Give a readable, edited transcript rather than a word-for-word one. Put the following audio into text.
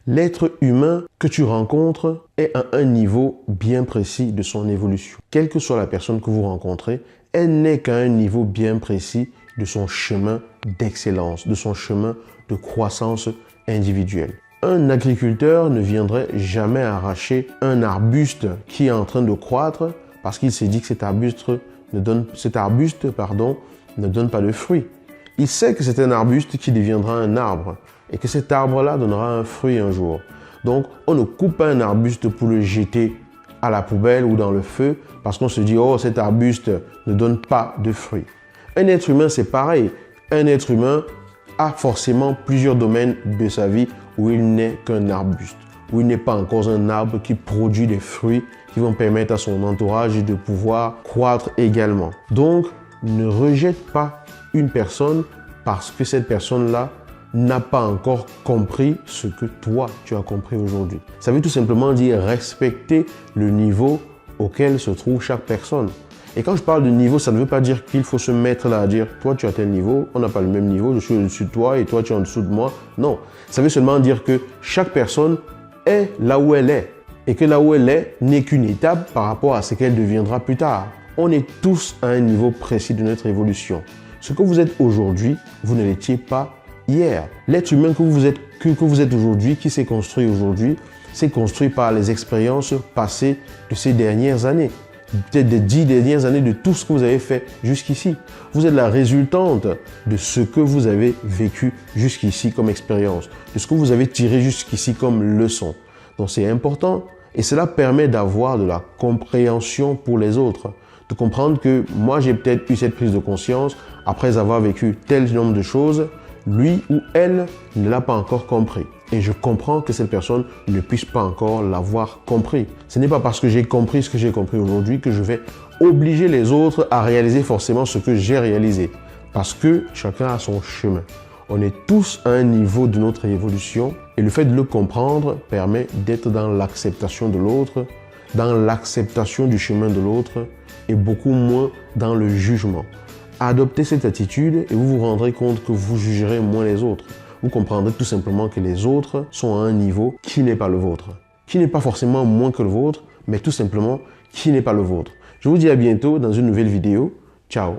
L'être humain que tu rencontres est à un niveau bien précis de son évolution. Quelle que soit la personne que vous rencontrez, elle n'est qu'à un niveau bien précis de son chemin d'excellence, de son chemin de croissance individuelle. Un agriculteur ne viendrait jamais arracher un arbuste qui est en train de croître parce qu'il s'est dit que cet arbuste ne donne pas de fruits. Il sait que c'est un arbuste qui deviendra un arbre et que cet arbre-là donnera un fruit un jour. Donc, on ne coupe pas un arbuste pour le jeter à la poubelle ou dans le feu parce qu'on se dit « Oh, cet arbuste ne donne pas de fruits ». Un être humain, c'est pareil. Un être humain a forcément plusieurs domaines de sa vie où il n'est qu'un arbuste, où il n'est pas encore un arbre qui produit des fruits qui vont permettre à son entourage de pouvoir croître également. Donc, ne rejette pas une personne parce que cette personne-là n'a pas encore compris ce que toi, tu as compris aujourd'hui. Ça veut tout simplement dire respecter le niveau auquel se trouve chaque personne. Et quand je parle de niveau, ça ne veut pas dire qu'il faut se mettre là à dire « toi, tu as tel niveau, on n'a pas le même niveau, je suis au-dessus de toi et toi, tu es en dessous de moi ». Non, ça veut seulement dire que chaque personne est là où elle est et que là où elle est n'est qu'une étape par rapport à ce qu'elle deviendra plus tard. On est tous à un niveau précis de notre évolution. Ce que vous êtes aujourd'hui, vous ne l'étiez pas hier. L'être humain que vous êtes aujourd'hui, qui s'est construit aujourd'hui, s'est construit par les expériences passées de ces dernières années. Peut-être des 10 dernières années de tout ce que vous avez fait jusqu'ici. Vous êtes la résultante de ce que vous avez vécu jusqu'ici comme expérience, de ce que vous avez tiré jusqu'ici comme leçon. Donc c'est important et cela permet d'avoir de la compréhension pour les autres. De comprendre que moi j'ai peut-être eu cette prise de conscience après avoir vécu tel nombre de choses, lui ou elle ne l'a pas encore compris. Et je comprends que cette personne ne puisse pas encore l'avoir compris. Ce n'est pas parce que j'ai compris ce que j'ai compris aujourd'hui que je vais obliger les autres à réaliser forcément ce que j'ai réalisé. Parce que chacun a son chemin. On est tous à un niveau de notre évolution et le fait de le comprendre permet d'être dans l'acceptation de l'autre, dans l'acceptation du chemin de l'autre et beaucoup moins dans le jugement. Adoptez cette attitude et vous vous rendrez compte que vous jugerez moins les autres. Vous comprendrez tout simplement que les autres sont à un niveau qui n'est pas le vôtre. Qui n'est pas forcément moins que le vôtre, mais tout simplement qui n'est pas le vôtre. Je vous dis à bientôt dans une nouvelle vidéo. Ciao!